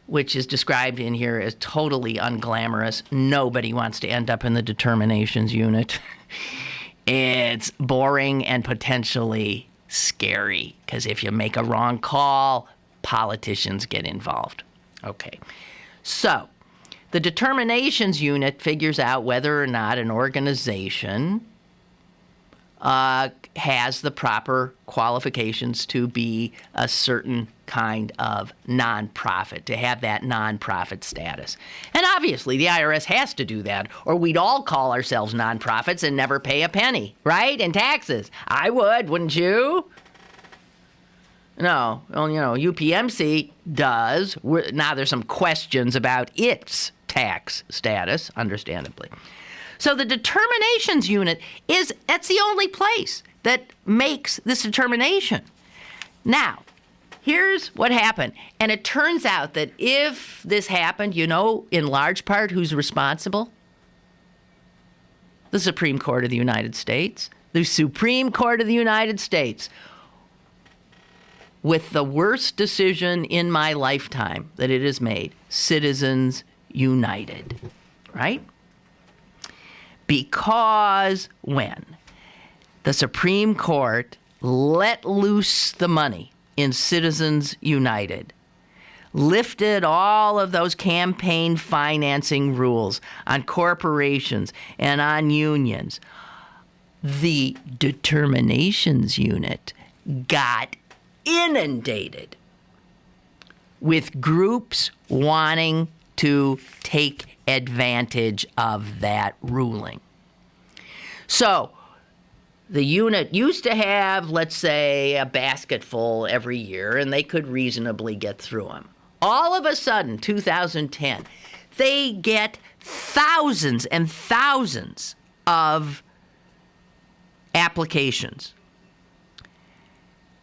which is described in here as totally unglamorous, nobody wants to end up in the Determinations Unit. It's boring and potentially scary, because if you make a wrong call, politicians get involved. Okay, so the Determinations Unit figures out whether or not an organization has the proper qualifications to be a certain kind of nonprofit, to have that nonprofit status. And obviously, the IRS has to do that, or we'd all call ourselves nonprofits and never pay a penny, right? In taxes. I would, wouldn't you? No, well, UPMC does. Now there's some questions about its tax status, understandably. So the Determinations Unit that's the only place that makes this determination. Now, here's what happened. And it turns out that if this happened, in large part, who's responsible? The Supreme Court of the United States. The Supreme Court of the United States, with the worst decision in my lifetime that it has made, Citizens United, right? Because when the Supreme Court let loose the money in Citizens United, lifted all of those campaign financing rules on corporations and on unions, the Determinations Unit got inundated with groups wanting to take advantage of that ruling. So the unit used to have, let's say, a basket full every year, and they could reasonably get through them. All of a sudden, 2010, they get thousands and thousands of applications.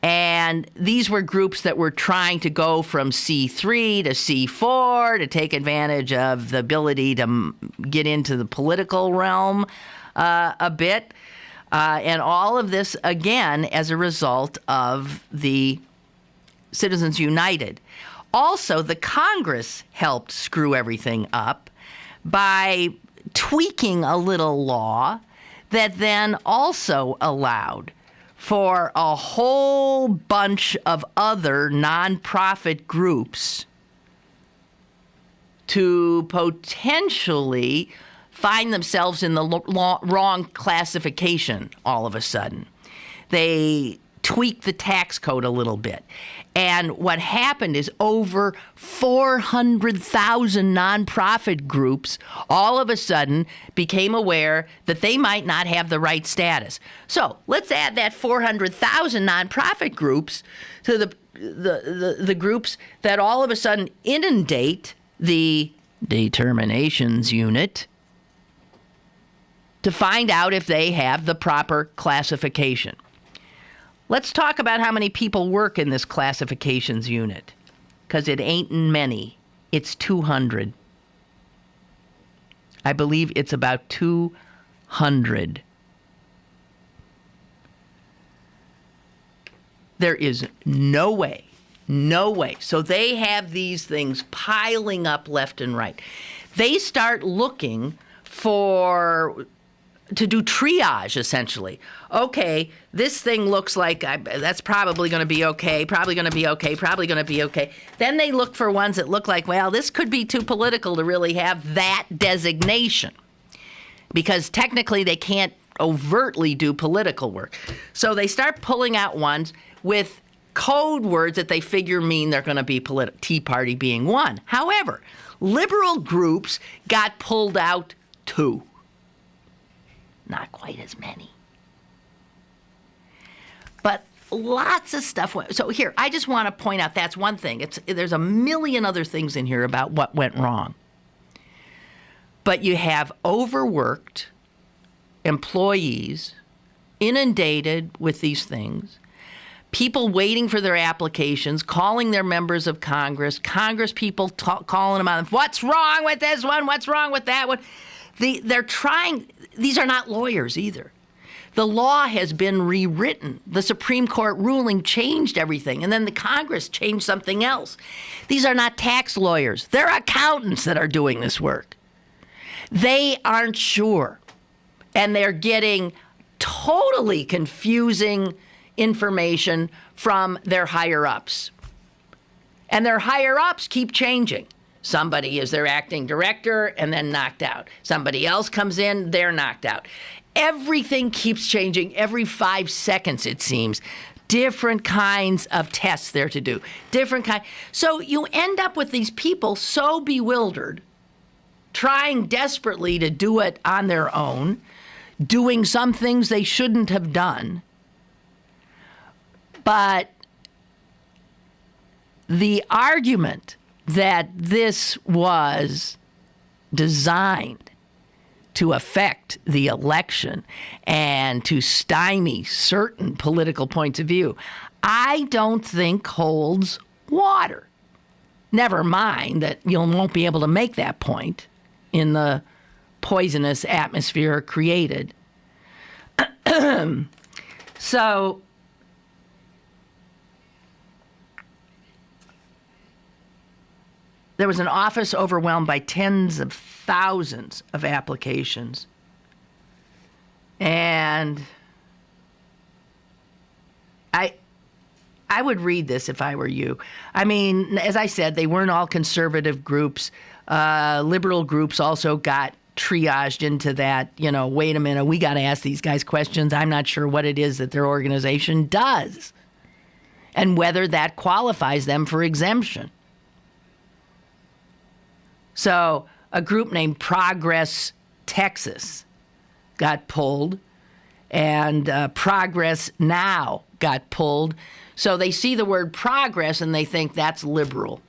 And these were groups that were trying to go from C3 to C4 to take advantage of the ability to get into the political realm a bit. And all of this, again, as a result of the Citizens United. Also, the Congress helped screw everything up by tweaking a little law that then also allowed for a whole bunch of other nonprofit groups to potentially find themselves in the wrong classification all of a sudden. They tweaked the tax code a little bit. And what happened is over 400,000 nonprofit groups all of a sudden became aware that they might not have the right status. So let's add that 400,000 nonprofit groups to the groups that all of a sudden inundate the Determinations Unit to find out if they have the proper classification. Let's talk about how many people work in this classifications unit, because it ain't many. It's 200. I believe it's about 200. There is no way. So they have these things piling up left and right. They start looking for to do triage, essentially. Okay, this thing looks like that's probably going to be okay, probably going to be okay, probably going to be okay. Then they look for ones that look like, well, this could be too political to really have that designation, because technically they can't overtly do political work. So they start pulling out ones with code words that they figure mean they're going to be political, Tea Party being one. However, liberal groups got pulled out too. Not quite as many. But lots of stuff went. So here, I just want to point out that's one thing. There's a million other things in here about what went wrong. But you have overworked employees, inundated with these things, people waiting for their applications, calling their members of Congress, Congress people calling them out, what's wrong with this one, what's wrong with that one? They're trying, these are not lawyers either. The law has been rewritten. The Supreme Court ruling changed everything, and then the Congress changed something else. These are not tax lawyers. They're accountants that are doing this work. They aren't sure, and they're getting totally confusing information from their higher-ups. And their higher-ups keep changing. Somebody is their acting director and then knocked out. Somebody else comes in, they're knocked out. Everything keeps changing every 5 seconds, it seems. Different kinds of tests there to do. So you end up with these people so bewildered, trying desperately to do it on their own, doing some things they shouldn't have done. But the argument that this was designed to affect the election and to stymie certain political points of view, I don't think holds water. Never mind that you won't be able to make that point in the poisonous atmosphere created. So there was an office overwhelmed by tens of thousands of applications. And I would read this if I were you. I mean, as I said, they weren't all conservative groups. Liberal groups also got triaged into that, wait a minute, we got to ask these guys questions. I'm not sure what it is that their organization does and whether that qualifies them for exemption. So a group named Progress Texas got pulled, and Progress Now got pulled. So they see the word progress and they think that's liberal.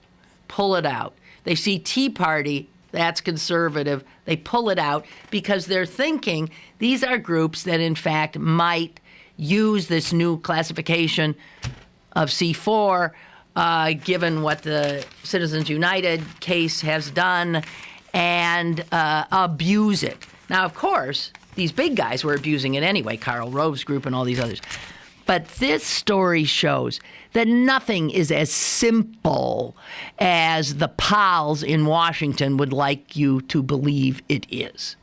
Pull it out. They see Tea Party, that's conservative. They pull it out because they're thinking these are groups that, in fact, might use this new classification of C4, given what the Citizens United case has done, and abuse it. Now, of course, these big guys were abusing it anyway, Karl Rove's group and all these others. But this story shows that nothing is as simple as the pals in Washington would like you to believe it is.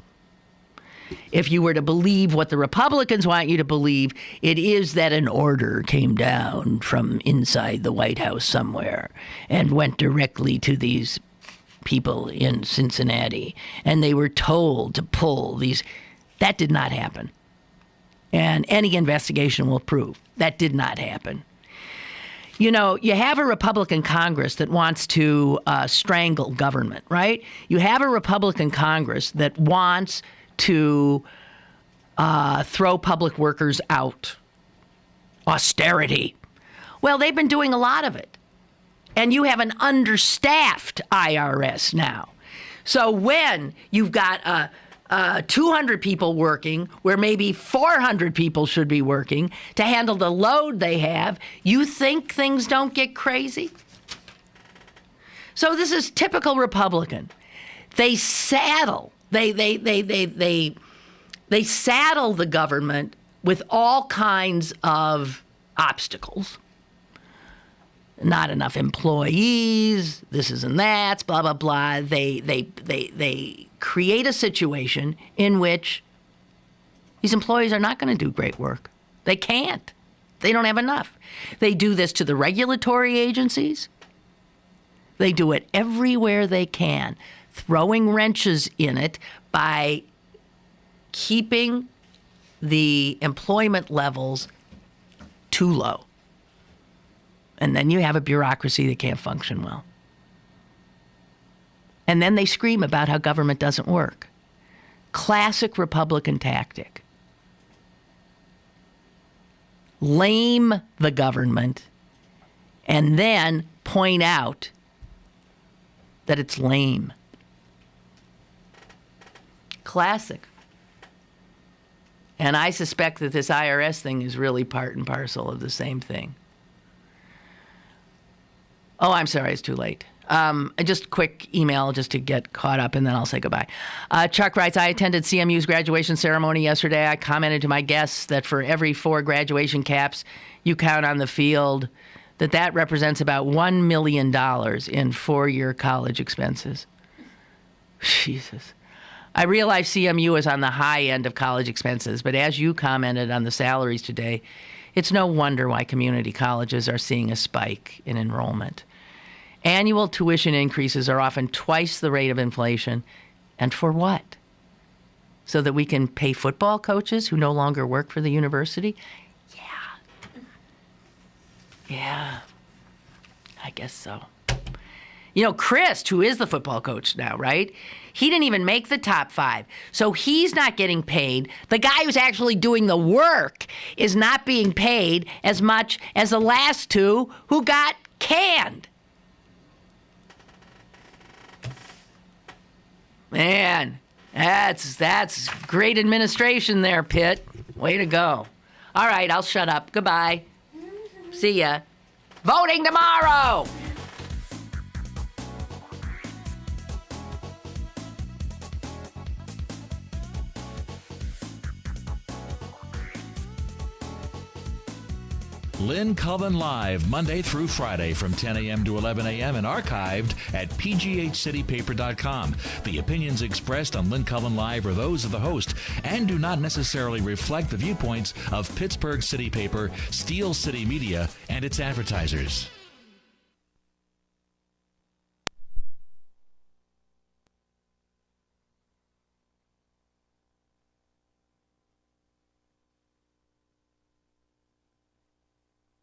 If you were to believe what the Republicans want you to believe, it is that an order came down from inside the White House somewhere and went directly to these people in Cincinnati, and they were told to pull these. That did not happen. And any investigation will prove that did not happen. You have a Republican Congress that wants to strangle government, right? You have a Republican Congress that wants to throw public workers out. Austerity. Well, they've been doing a lot of it. And you have an understaffed IRS now. So when you've got 200 people working where maybe 400 people should be working to handle the load they have, you think things don't get crazy? So this is typical Republican. They saddle the government with all kinds of obstacles. Not enough employees, this isn't that, blah, blah, blah. They create a situation in which These employees are not going to do great work. They can't. They don't have enough. They do this to the regulatory agencies. They do it everywhere they can, throwing wrenches in it by keeping the employment levels too low. And then you have a bureaucracy that can't function well. And then they scream about how government doesn't work. Classic Republican tactic. Lame the government and then point out that it's lame. Classic. And I suspect that this IRS thing is really part and parcel of the same thing. Oh, I'm sorry, it's too late. Just a quick email just to get caught up, and then I'll say goodbye. Chuck writes, I attended CMU's graduation ceremony yesterday. I commented to my guests that for every 4 graduation caps you count on the field, that represents about $1 million in 4-year college expenses. Jesus. I realize CMU is on the high end of college expenses, but as you commented on the salaries today, it's no wonder why community colleges are seeing a spike in enrollment. Annual tuition increases are often twice the rate of inflation. And for what? So that we can pay football coaches who no longer work for the university? Yeah, I guess so. You know, Chris, who is the football coach now, right? He didn't even make the top 5. So he's not getting paid. The guy who's actually doing the work is not being paid as much as the last 2 who got canned. Man, that's great administration there, Pitt. Way to go. All right, I'll shut up. Goodbye. See ya. Voting tomorrow! Lynn Cullen Live, Monday through Friday from 10 a.m. to 11 a.m. and archived at pghcitypaper.com. The opinions expressed on Lynn Cullen Live are those of the host and do not necessarily reflect the viewpoints of Pittsburgh City Paper, Steel City Media, and its advertisers.